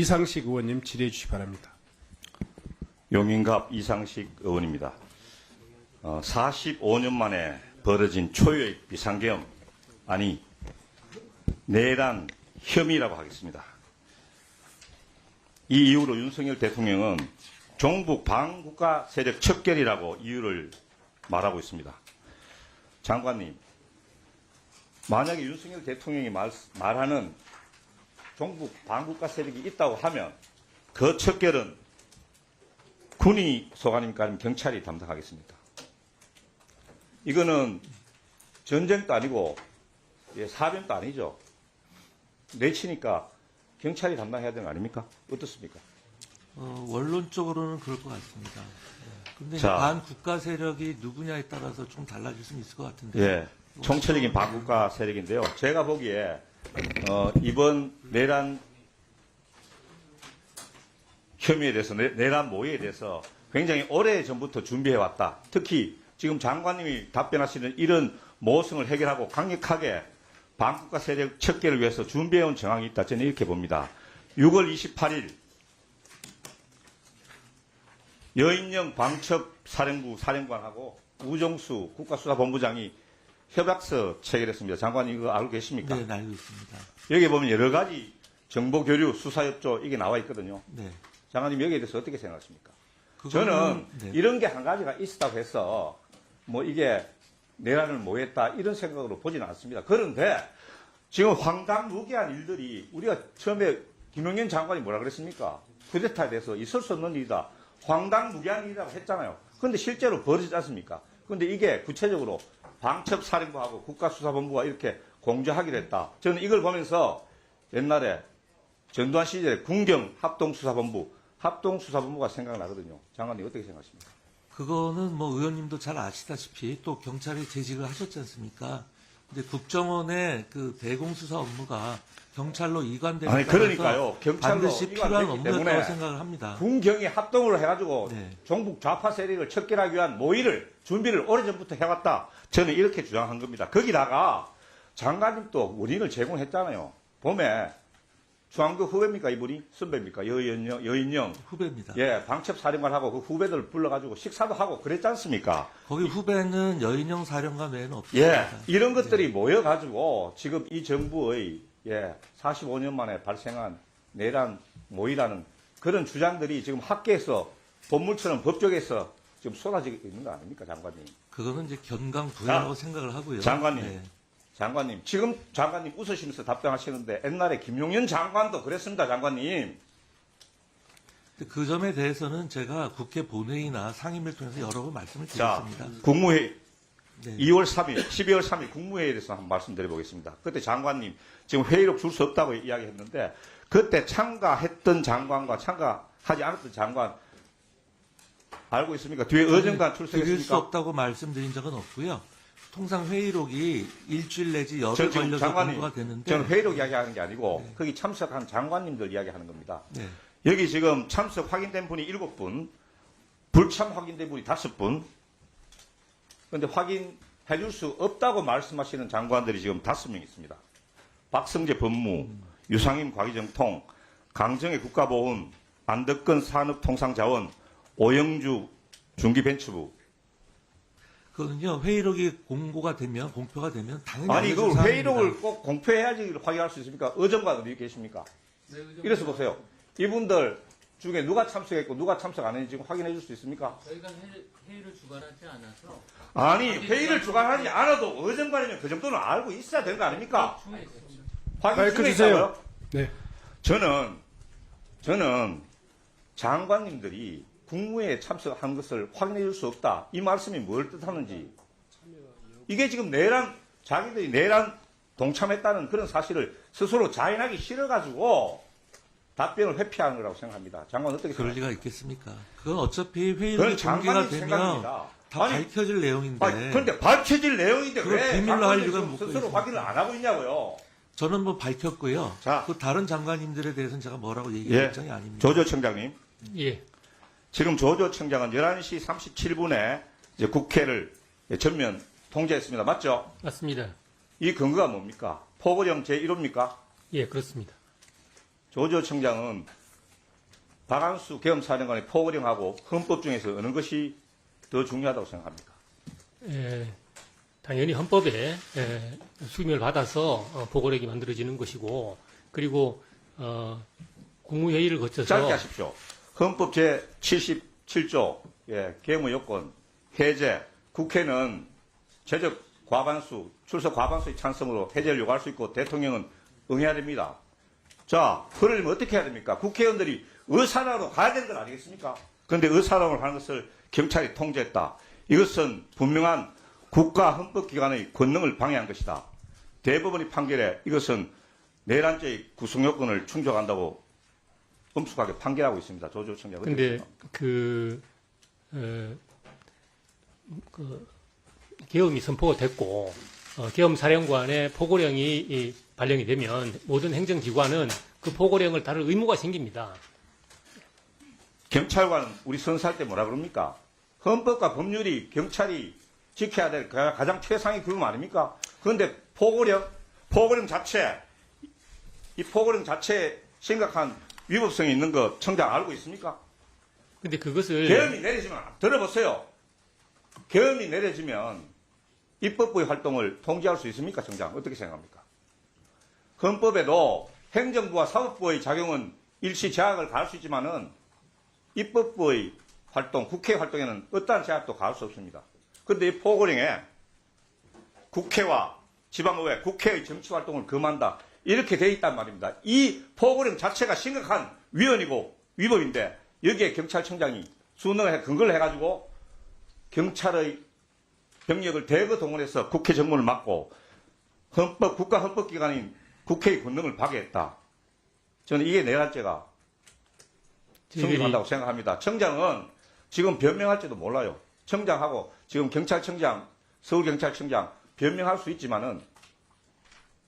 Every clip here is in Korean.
이상식 의원님 질의해 주시기 바랍니다. 용인갑 이상식 의원입니다. 45년 만에 벌어진 초유의 비상계엄, 아니 내란 혐의라고 하겠습니다. 이 이후로 윤석열 대통령은 종북 반국가 세력 척결이라고 이유를 말하고 있습니다. 장관님, 만약에 윤석열 대통령이 말하는 종북 반국가 세력이 있다고 하면 그 척결은 군이 소관입니까? 아니면 경찰이 담당하겠습니까? 이거는 전쟁도 아니고 사변도 아니죠. 내치니까 경찰이 담당해야 되는 거 아닙니까? 어떻습니까? 원론적으로는 그럴 것 같습니다. 그런데 자. 반국가 세력이 누구냐에 따라서 좀 달라질 수는 있을 것 같은데. 예, 총체적인 반국가 세력인데요. 제가 보기에 이번 내란 혐의에 대해서, 내란 모의에 대해서 굉장히 오래전부터 준비해왔다. 특히 지금 장관님이 답변하시는 이런 모성을 해결하고 강력하게 반국가 세력 척결을 위해서 준비해온 정황이 있다. 저는 이렇게 봅니다. 6월 28일 여인영 방첩사령부 사령관하고 우정수 국가수사본부장이 협약서 체결했습니다. 장관님 이거 알고 계십니까? 네, 알고 있습니다. 여기 보면 여러 가지 정보교류, 수사협조 이게 나와 있거든요. 네. 장관님 여기에 대해서 어떻게 생각하십니까? 그거는- 저는 네. 이런 게 한 가지가 있었다고 해서 뭐 이게 내란을 모했다 이런 생각으로 보지는 않습니다. 그런데 지금 황당무계한 일들이 우리가 처음에 김용현 장관이 뭐라 그랬습니까? 쿠데타에 대해서 있을 수 없는 일이다. 황당무계한 일이라고 했잖아요. 그런데 실제로 벌어지지 않습니까? 그런데 이게 구체적으로 방첩사령부하고 국가수사본부가 이렇게 공조하기로 했다. 저는 이걸 보면서 옛날에 전두환 시절에 군경 합동수사본부가 생각나거든요. 장관님 어떻게 생각하십니까? 그거는 뭐 의원님도 잘 아시다시피 또 경찰이 재직을 하셨지 않습니까? 근데 국정원의 그 대공수사 업무가 경찰로 이관되는 아니 그러니까요. 경찰로 반드시 필요한 이관되기 업무였다고 때문에 생각을 합니다. 군경이 합동을 해가지고 네. 종북 좌파 세력을 척결하기 위한 모의를 준비를 오래전부터 해왔다. 저는 이렇게 주장한 겁니다. 거기다가 장관님도 원인을 제공했잖아요. 봄에 중앙교 후배입니까 이분이? 선배입니까? 여인영. 후배입니다. 예, 방첩사령관하고 그 후배들 불러가지고 식사도 하고 그랬지 않습니까? 거기 후배는 여인영 사령관 외에는 예, 없습니다. 이런 것들이 모여가지고 지금 이 정부의 45년 만에 발생한 내란 모의라는 그런 주장들이 지금 학계에서 본물처럼 법조계에서 지금 쏟아지고 있는 거 아닙니까, 장관님? 그거는 이제 견강부회라고 자, 생각을 하고요. 장관님. 네. 장관님, 지금 장관님 웃으시면서 답변하시는데 옛날에 김용현 장관도 그랬습니다, 장관님. 그 점에 대해서는 제가 국회 본회의나 상임위를 통해서 여러 번 말씀을 자, 드렸습니다. 국무회의 네. 2월 3일, 12월 3일 국무회의에 대해서 한번 말씀드려보겠습니다. 그때 장관님 지금 회의록 줄 수 없다고 이야기했는데 그때 참가했던 장관과 참가하지 않았던 장관 알고 있습니까? 뒤에 어젠간 드릴 수 출석했습니까? 없다고 말씀드린 적은 없고요. 통상 회의록이 일주일 내지 열흘 저 지금 걸려서 장관님, 공부가 되는데 저는 회의록 이야기하는 게 아니고 거기 참석한 장관님들 이야기하는 겁니다. 네. 여기 지금 참석 확인된 분이 7분, 불참 확인된 분이 5분, 그런데 확인해 줄 수 없다고 말씀하시는 장관들이 지금 5명 있습니다. 박성재 법무, 유상임 과기정통, 강정의 국가보훈, 안덕근 산업통상자원, 오영주 중기벤처부. 그거는요, 회의록이 공표가 되면 당연히 아니, 그 알려준 회의록을 사항입니다. 꼭 공표해야지 확인할 수 있습니까? 의정관 어디 계십니까? 이래서 보세요. 이분들 중에 누가 참석했고 누가 참석 안 했는지 지금 확인해 줄 수 있습니까? 저희가 회의를 주관하지 않아서 아니, 회의를 주관하지 않아도 의정관이면 그 정도는 알고 있어야 되는 거 아닙니까? 중에 있습니다. 확인 마이크 중에 주세요. 있다고요? 네. 저는 장관님들이 국무회의에 참석한 것을 확인해 줄 수 없다. 이 말씀이 뭘 뜻하는지. 이게 지금 자기들이 내란 동참했다는 그런 사실을 스스로 자인하기 싫어가지고 답변을 회피하는 거라고 생각합니다. 장관 어떻게 그럴 생각하십니까? 리가 있겠습니까? 그건 어차피 그건 회의록이 공개가 장관님 되면 생각입니다. 다 밝혀질 내용인데 그런데 밝혀질 내용인데 그걸 왜 비밀로 할 장관들이 이유가 지금 뭐 스스로 있습니까? 확인을 안 하고 있냐고요. 저는 뭐 밝혔고요. 자. 그 다른 장관님들에 대해서는 제가 뭐라고 얘기할 예. 입장이 아닙니다. 조조 청장님. 예. 지금 조조 청장은 11시 37분에 이제 국회를 전면 통제했습니다. 맞죠? 맞습니다. 이 근거가 뭡니까? 포고령 제1호입니까? 예, 그렇습니다. 조조 청장은 박한수 계엄사령관의 포고령하고 헌법 중에서 어느 것이 더 중요하다고 생각합니까? 당연히 헌법에 수임을 받아서 보고력이 만들어지는 것이고, 그리고 국무회의를 거쳐서 짧게 하십시오. 헌법 제77조 계엄의 요건 해제, 국회는 제적 과반수, 출석 과반수의 찬성으로 해제를 요구할 수 있고 대통령은 응해야 됩니다. 자, 그러려면 어떻게 해야 됩니까? 국회의원들이 의사라로 가야 되는 건 아니겠습니까? 그런데 의사라고 하는 것을 경찰이 통제했다. 이것은 분명한 국가 헌법기관의 권능을 방해한 것이다. 대법원의 판결에 이것은 내란죄의 구성요건을 충족한다고 엄숙하게 판결하고 있습니다. 조조청장. 근데 계엄이 선포가 됐고 계엄사령관의 포고령이 발령이 되면 모든 행정기관은 그 포고령을 따를 의무가 생깁니다. 경찰관은 우리 선사할 때 뭐라 그럽니까? 헌법과 법률이 경찰이 지켜야 될 가장 최상의 규범 아닙니까? 그런데 포고령 자체, 이 포고령 자체에 심각한 위법성이 있는 거 청장 알고 있습니까? 근데 그것을 계엄이 내려지면, 들어보세요. 계엄이 내려지면 입법부의 활동을 통제할 수 있습니까, 청장? 어떻게 생각합니까? 헌법에도 행정부와 사법부의 작용은 일시 제약을 가할 수 있지만은 입법부의 활동, 국회 활동에는 어떠한 제약도 가할 수 없습니다. 그런데 이 포고령에 국회와 지방의회, 국회의 정치 활동을 금한다. 이렇게 돼 있단 말입니다. 이 포고령 자체가 심각한 위헌이고 위법인데 여기에 경찰청장이 수능을 근거를 해가지고 경찰의 병력을 대거 동원해서 국회 정문을 막고 국가 헌법기관인 국회의 권능을 파괴했다. 저는 이게 내란죄가 성립한다고 생각합니다. 청장은 지금 변명할지도 몰라요. 청장하고 지금 경찰청장, 서울경찰청장 변명할 수 있지만은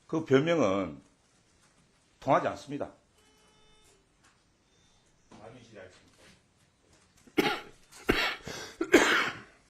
그 변명은 통하지 않습니다.